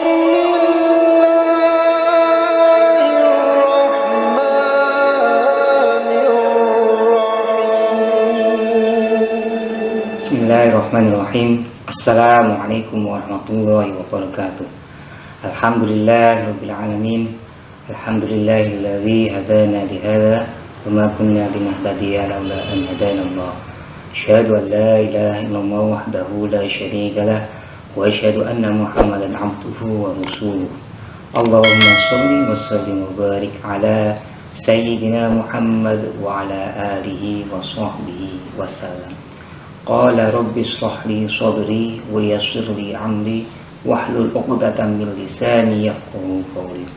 Bismillahirrahmanirrahim. Assalamualaikum warahmatullahi wabarakatuh. Alhamdulillahirabbil alamin. Alhamdulillahilladzi hadana li hadza wa ma kunna linahtadiya laula an hadana Allah. Asyhadu an la ilaha illallah wahdahu la syarika lah wa asyhadu anna Muhammadan abduhu wa rasuluh. Allahumma shalli wa sallim wa barik ala sayyidina Muhammad wa ala alihi wa sahbihi wa sallam. Qala rabbi shrah li sadri wa yassir li amri wahlul 'uqdatam min lisani yafqahu qawli.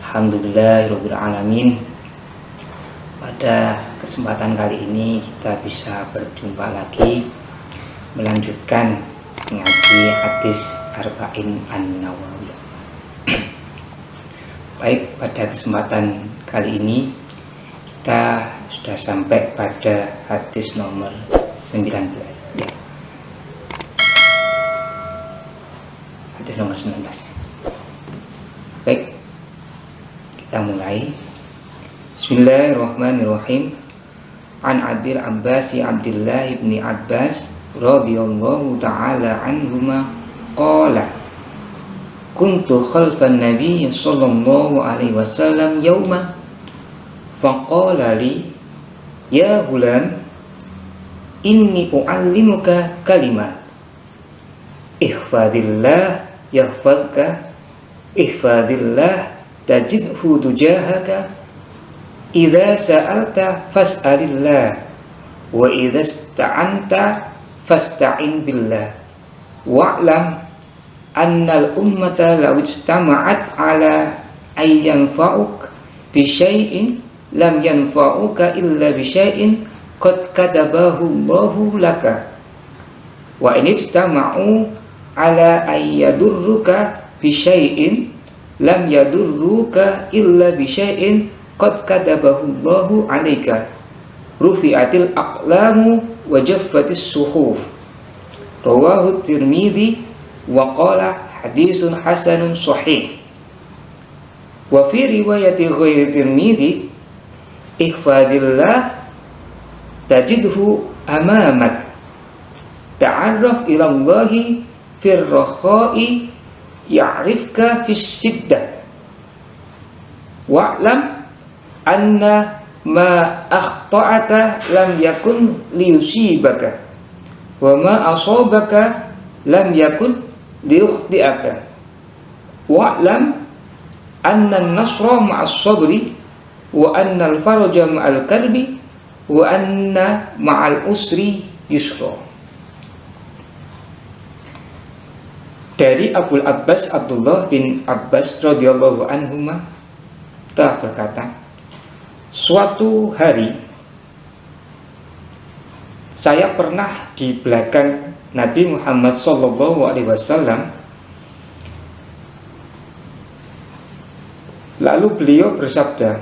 Alhamdulillahirabbil alamin. Pada kesempatan kali ini kita bisa berjumpa lagi melanjutkan ngaji hadis Arba'in An-Nawawi. Baik, pada kesempatan kali ini kita sudah sampai pada hadis nomor 19 ya. Hadis nomor 19. Baik, kita mulai. Bismillahirrahmanirrahim. An Abil Abbas Abdullah ibn Abbas radhiyallahu ta'ala anhuma qala kuntu khalfan nabiy sallallahu alaihi wasallam yawman faqala li ya hulam inni u'allimuka kalimat ihfadillah yahfazka ihfadillah tajidhu tujahaka idza sa'alta fas'alillah wa idza ista'anta fasta'in billah wa'lam annal ummata law ijtama'at ala ay yanfa'uk bi syai'in lam yanfa'uka illa bi syai'in qad katabahu Allahu laka wa in ijtama'u ala ay yadurruka bi syai'in lam yadurruka illa bi syai'in qad katabahu Allahu 'alaika rufi'atil aqlamu wa jaffatis suhuf rawahu Tirmidzi wa qala hadisun hasanun shahih. Wa fi riwayati ghairi Tirmidzi ihfadillah tajidhu amamak ta'arraf ila Allahi fir rakha'i ya'rifka fis siddah wa'lam anna ma akhta'aka lam yakun liyusibaka wa ma asabaka lam yakun liyukhti'aka wa'lam anna an-nasra ma'as sabri wa anna al-faraja ma'al karbi wa anna ma'al usri yusra. Dari Abul Abbas Abdullah bin Abbas radhiyallahu anhuma telah berkata, suatu hari saya pernah di belakang Nabi Muhammad sallallahu alaihi wasallam, lalu beliau bersabda,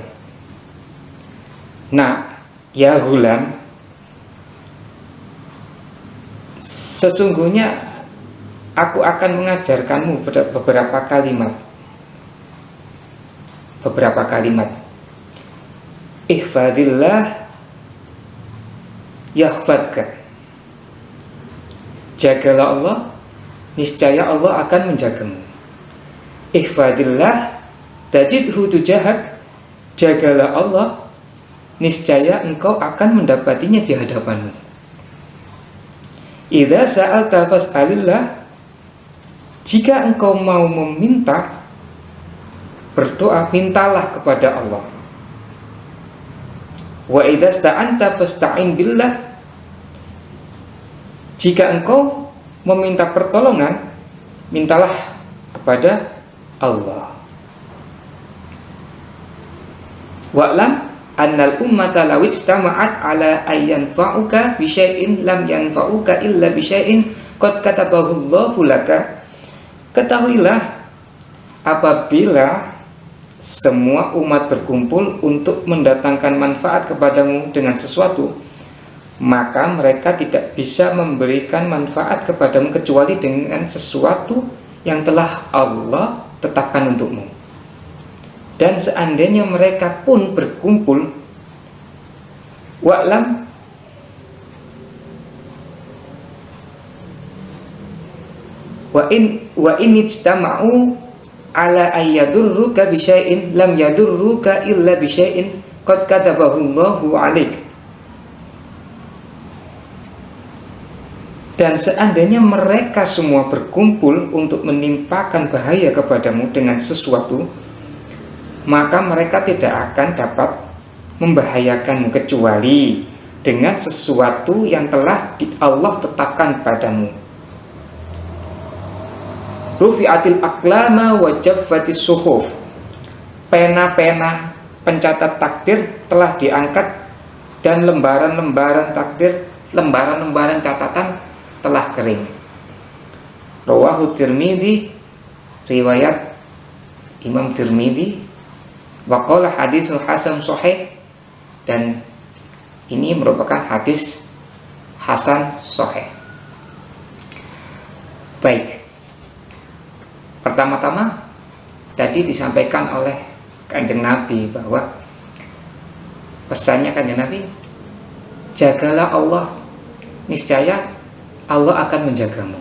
"Nah, ya ghulam, sesungguhnya aku akan mengajarkanmu beberapa kalimat. Ihfadillah yahfazka. Jagalah Allah, niscaya Allah akan menjagamu. Ihfadillah tajidhu tujahak. Jagalah Allah, niscaya engkau akan mendapatinya di hadapanmu. Idza sa'alta fas'alillah. Jika engkau mau meminta, berdoa, mintalah kepada Allah. Wa idza sta'anta fasta'in billah. Jika engkau meminta pertolongan, mintalah kepada Allah. Wa'lam annal ummata law ijtama'at ala ay yanfa'uka bi syai'in lam yanfa'uka illa bi syai'in qad katabahu Allahu laka. Ketahuilah, apabila semua umat berkumpul untuk mendatangkan manfaat kepadamu dengan sesuatu, maka mereka tidak bisa memberikan manfaat kepadamu kecuali dengan sesuatu yang telah Allah tetapkan untukmu. Dan seandainya mereka pun berkumpul, wa'lam wa in ijtama'u ala ayyadurruka bisyai'in lam yadurruka illa bisyai'in qad katabahu Allahu 'alaik. Dan seandainya mereka semua berkumpul untuk menimpakan bahaya kepadamu dengan sesuatu, maka mereka tidak akan dapat membahayakanmu kecuali dengan sesuatu yang telah Allah tetapkan padamu. Rufi'atil aqlama wa jaffatis suhuf. Pena-pena pencatat takdir telah diangkat dan lembaran-lembaran takdir, lembaran-lembaran catatan telah kering. Rawahu Tirmidzi, riwayat Imam Tirmidzi, wa qala hadisul hasan sahih, dan ini merupakan hadis hasan sahih. Baik. Pertama-tama tadi disampaikan oleh Kanjeng Nabi bahwa pesannya Kanjeng Nabi, jagalah Allah, niscaya Allah akan menjagamu.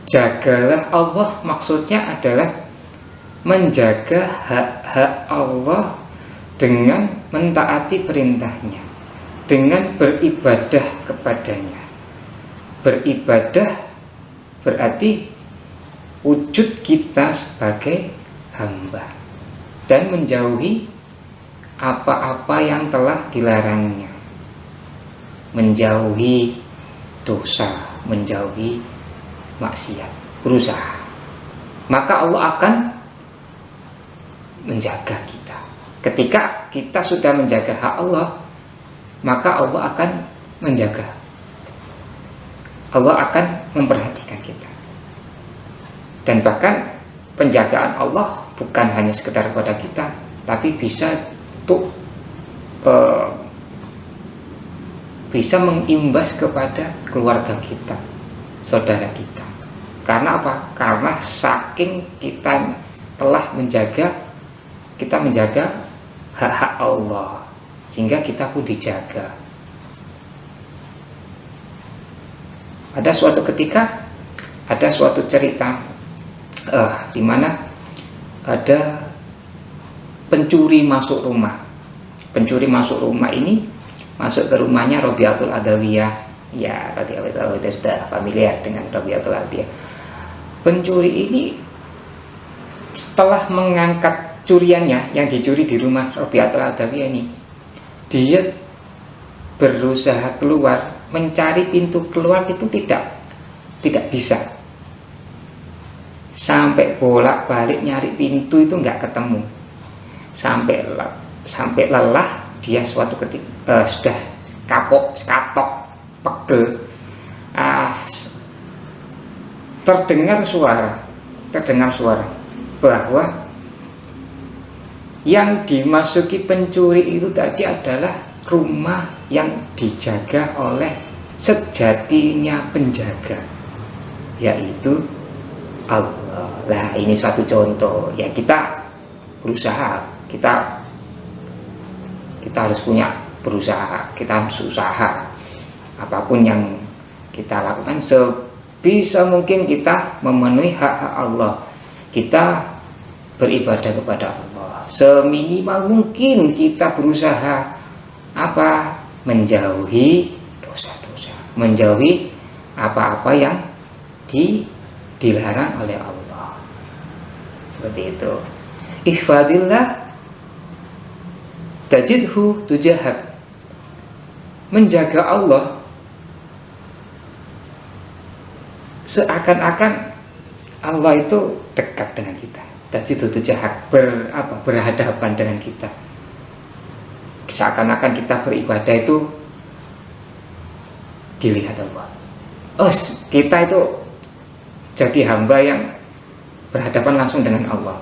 Jagalah Allah maksudnya adalah menjaga hak-hak Allah dengan mentaati perintahnya, dengan beribadah kepadanya. Beribadah berarti wujud kita sebagai hamba dan menjauhi apa-apa yang telah dilarangnya, menjauhi dosa, menjauhi maksiat, berusaha. Maka Allah akan menjaga kita. Ketika kita sudah menjaga hak Allah, maka Allah akan menjaga. Allah akan memperhatikan kita. Dan bahkan penjagaan Allah bukan hanya sekedar pada kita, tapi bisa untuk bisa mengimbas kepada keluarga kita, saudara kita. Karena apa? Karena saking kita telah menjaga, kita menjaga hak-hak Allah, sehingga kita pun dijaga. Ada suatu ketika, ada suatu cerita di mana ada pencuri masuk rumah. Pencuri masuk rumah ini masuk ke rumahnya Rabi'atul Adawiyah. Ya, Rabi'atul Adawiyah sudah familiar dengan Rabi'atul Adawiyah. Pencuri ini setelah mengangkat curiannya yang dicuri di rumah Rabi'atul Adawiyah ini, dia berusaha keluar, mencari pintu keluar itu tidak bisa. Sampai bolak-balik nyari pintu itu nggak ketemu. Sampai lelah, dia suatu ketika sudah katok, pegel. Terdengar suara bahwa yang dimasuki pencuri itu tadi adalah rumah yang dijaga oleh sejatinya penjaga, yaitu Allah. Lah, ini suatu contoh ya, kita berusaha, kita harus punya berusaha, kita harus usaha. Apapun yang kita lakukan, sebisa mungkin kita memenuhi hak-hak Allah, kita beribadah kepada Allah. Seminimal mungkin kita berusaha apa? Menjauhi dosa-dosa, menjauhi apa-apa yang dilarang oleh Allah. Seperti itu. Ihfadillah tajidhu tujahak. Menjaga Allah seakan-akan Allah itu dekat dengan kita. Tajidhu tujahak, berhadapan dengan kita. Seakan-akan kita beribadah itu dilihat Allah. Kita itu jadi hamba yang berhadapan langsung dengan Allah.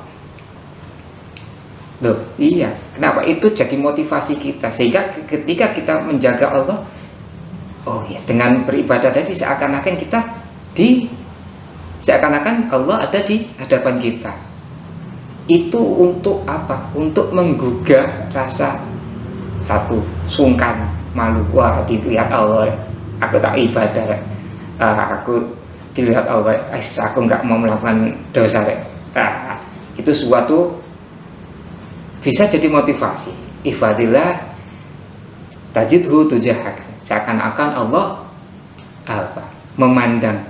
Loh, iya. Kenapa? Itu jadi motivasi kita, sehingga ketika kita menjaga Allah, dengan beribadah tadi seakan-akan kita Seakan-akan Allah ada di hadapan kita. Itu untuk apa? Untuk menggugah rasa satu, sungkan, malu. Wah, dilihat Allah, aku tak ibadah, aku dilihat Allah, aku nggak mau melakukan dosa. Itu suatu bisa jadi motivasi. Ifadillah tajidhu tujahak. Seakan-akan Allah memandang,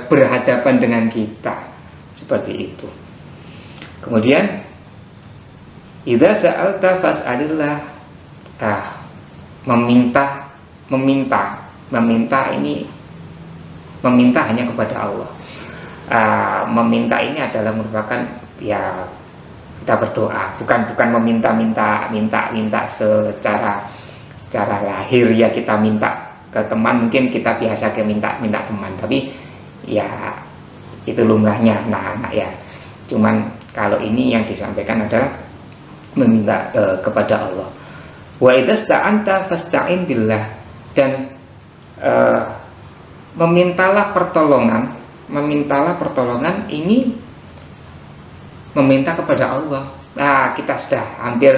berhadapan dengan kita, seperti itu. Kemudian idza sa'alta fas'alillah. Meminta ini hanya kepada Allah. Meminta ini adalah merupakan ya kita berdoa, bukan meminta secara lahir ya, kita minta ke teman, mungkin kita biasa ke minta teman, tapi ya itu lumrahnya anak-anak ya. Cuman kalau ini yang disampaikan adalah meminta kepada Allah. Wa idza sta'anta fasta'in billah. Dan memintalah pertolongan ini meminta kepada Allah. Kita sudah hampir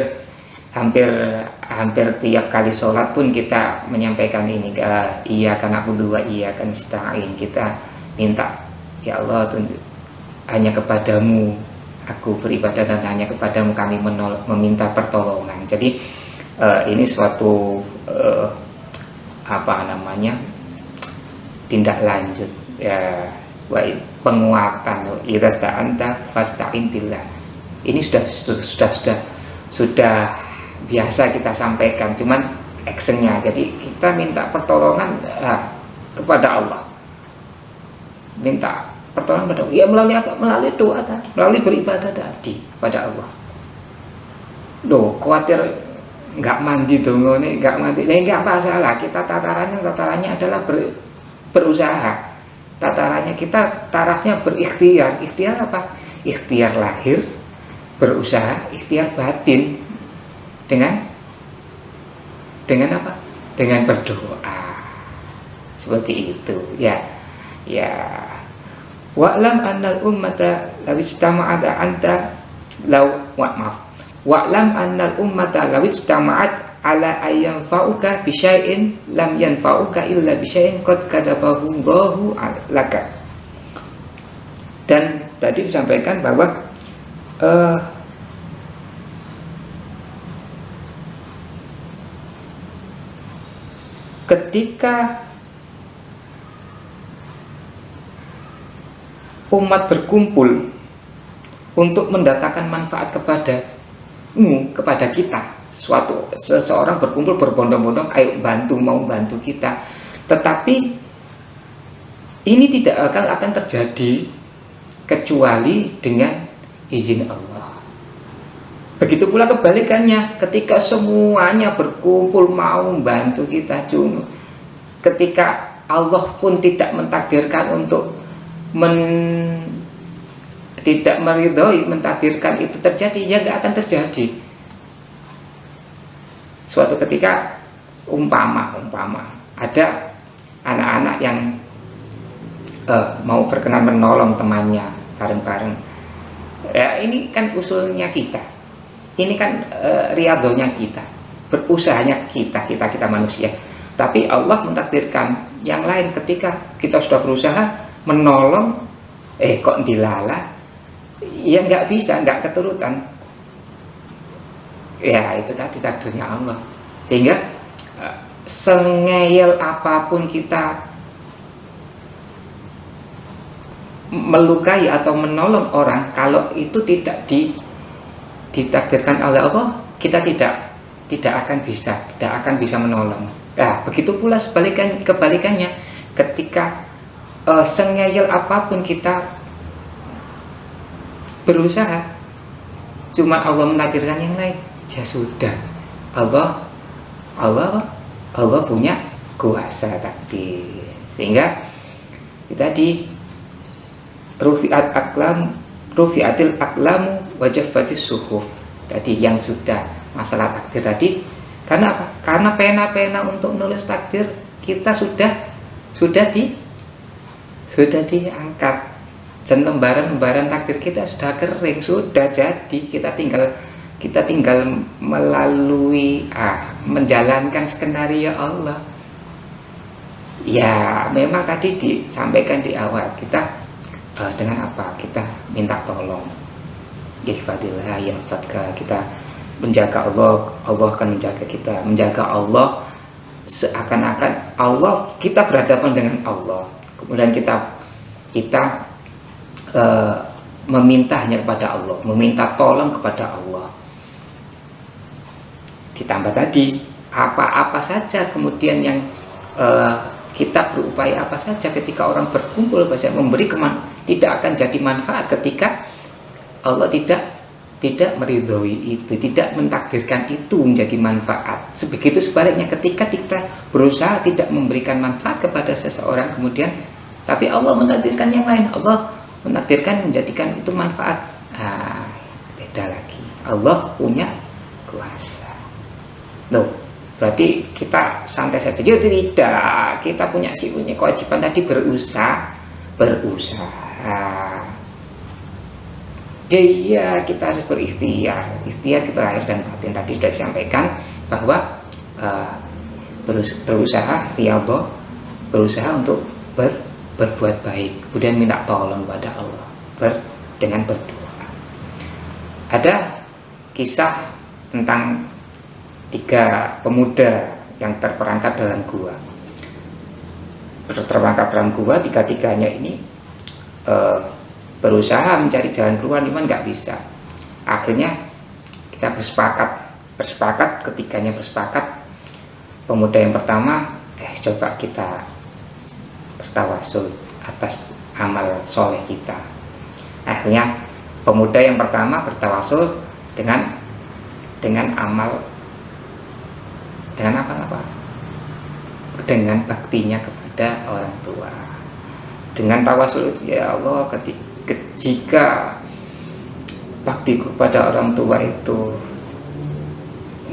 tiap kali sholat pun kita menyampaikan ini, iyyaka na'budu wa iyyaka nasta'in. Kita minta, ya Allah, hanya kepadamu aku beribadah dan hanya kepadamu kami meminta pertolongan. Jadi ini suatu tindak lanjut ya, penguatan. Idza sta'anta fasta'in billah. Ini sudah biasa kita sampaikan, cuman actionnya. Jadi kita minta pertolongan kepada Allah, minta pertolongan kepada Allah. Ya melalui apa? Melalui doa tadi, melalui beribadah tadi pada Allah. Khawatir nggak mandi dong, nggak mandi, nggak masalah. Kita tatarannya adalah berusaha. Tatarannya kita tarafnya berikhtiar. Ikhtiar apa? Ikhtiar lahir, berusaha, ikhtiar batin dengan apa? Dengan berdoa. Seperti itu ya. Wa'lam annal ummata law ijtama'at Wa'lam annal ummata law ijtama'at ala ayyanfa'uka bi syai'in lam yanfa'uka illa bi syai'in qad katabahu Allahu laka. Dan tadi disampaikan bahwa ketika umat berkumpul untuk mendatangkan manfaat kepada kita, seseorang berkumpul berbondong-bondong, ayo mau bantu kita, tetapi ini tidak akan terjadi kecuali dengan izin Allah. Begitu pula kebalikannya, ketika semuanya berkumpul mau membantu kita, ketika Allah pun tidak mentakdirkan untuk tidak meridhoi, mentakdirkan itu terjadi, ya nggak akan terjadi. Suatu ketika umpama ada anak-anak yang mau berkenan menolong temannya bareng-bareng. Ya, ini kan usulnya kita. Ini kan riadonya kita, berusahanya kita manusia. Tapi Allah mentakdirkan yang lain. Ketika kita sudah berusaha menolong, kok dilala, ya nggak bisa, nggak keturutan. Ya itu tadi takdirnya Allah. Sehingga sengeyel apapun kita melukai atau menolong orang, kalau itu tidak ditakdirkan oleh Allah, kita tidak akan bisa menolong. Nah, begitu pula kebalikannya, ketika sengeyel apapun kita berusaha, cuma Allah menakdirkan yang lain, ya sudah, Allah punya kuasa takdir. Sehingga tadi rufi'atil aqlamu wa jaffatis suhuf. Tadi yang sudah masalah takdir tadi, karena apa? Karena pena-pena untuk nulis takdir kita sudah diangkat. Dan lembaran-lembaran takdir kita sudah kering, sudah jadi, kita tinggal melalui menjalankan skenario Allah. Ya memang tadi disampaikan di awal, kita dengan apa? Kita minta tolong. Ihfadillah yahfadka, kita menjaga Allah, Allah akan menjaga kita. Menjaga Allah seakan-akan Allah, kita berhadapan dengan Allah. Kemudian kita meminta hanya kepada Allah, meminta tolong kepada Allah. Ditambah tadi apa-apa saja kemudian yang kita berupaya apa saja ketika orang berkumpul bahasa memberi tidak akan jadi manfaat ketika Allah tidak meridhoi itu, tidak mentakdirkan itu menjadi manfaat. Sebegitu sebaliknya ketika kita berusaha tidak memberikan manfaat kepada seseorang kemudian tapi Allah menakdirkan yang lain, Allah menakdirkan menjadikan itu manfaat. Beda lagi. Allah punya kuasa. Loh, berarti kita santai saja. Ya tidak, kita punya kewajiban tadi berusaha. Ya kita harus berikhtiar. Ikhtiar kita lahir dan batin. Tadi sudah disampaikan bahwa berusaha riyadhah, berusaha untuk berbuat baik, kemudian minta tolong kepada Allah dengan berdoa. Ada kisah tentang 3 pemuda yang terperangkap dalam gua. Terperangkap dalam gua, 3-tiganya ini berusaha mencari jalan keluar, cuman nggak bisa. Akhirnya kita bersepakat, ketiganya bersepakat. Pemuda yang pertama, coba kita bertawasul atas amal soleh kita. Akhirnya pemuda yang pertama bertawasul dengan amal, dengan apa? Dengan baktinya kepada orang tua. Dengan tawasul itu, ya Allah, jika baktiku kepada orang tua itu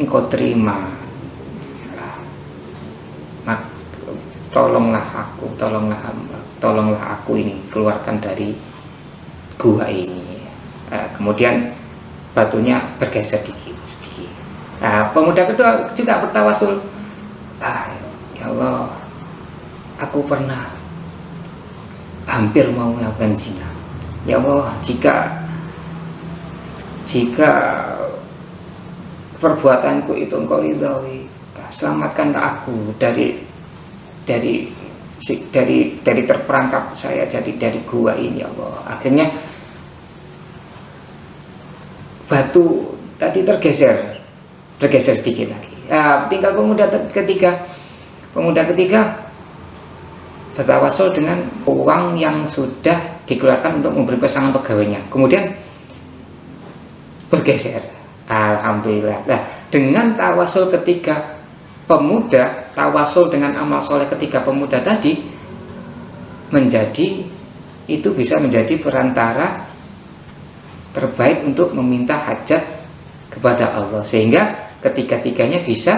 Engkau terima, tolonglah aku ini, keluarkan dari gua ini. Kemudian batunya bergeser sedikit. Pemuda kedua juga bertawasul, ya Allah, aku pernah hampir mau melakukan zina. Ya Allah, jika perbuatanku itu Engkau ridhoi, selamatkanlah aku dari terperangkap saya, jadi dari gua ini, ya Allah. Akhirnya batu tadi tergeser sedikit lagi. Tinggal pemuda ketiga bertawasul dengan uang yang sudah dikeluarkan untuk memberi pasangan pegawainya, kemudian bergeser. Alhamdulillah. Nah, dengan tawasul ketiga pemuda, tawasul dengan amal soleh ketiga pemuda tadi bisa menjadi perantara terbaik untuk meminta hajat kepada Allah, sehingga ketiga-tiganya bisa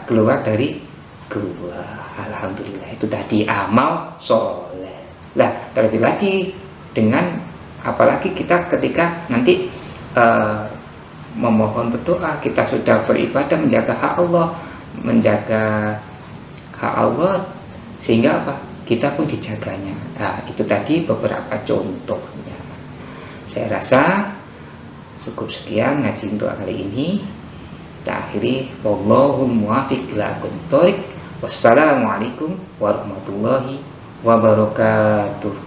keluar dari gua. Alhamdulillah, itu tadi amal soleh. Lah, terlebih lagi apalagi kita ketika nanti memohon berdoa, kita sudah beribadah menjaga hak Allah, sehingga apa? Kita pun dijaganya. Itu tadi beberapa contohnya. Saya rasa cukup sekian ngaji untuk kali ini. Kita akhiri, wallahul muwaffiq ila aqwamit thoriq. Wassalamualaikum warahmatullahi wabarakatuh.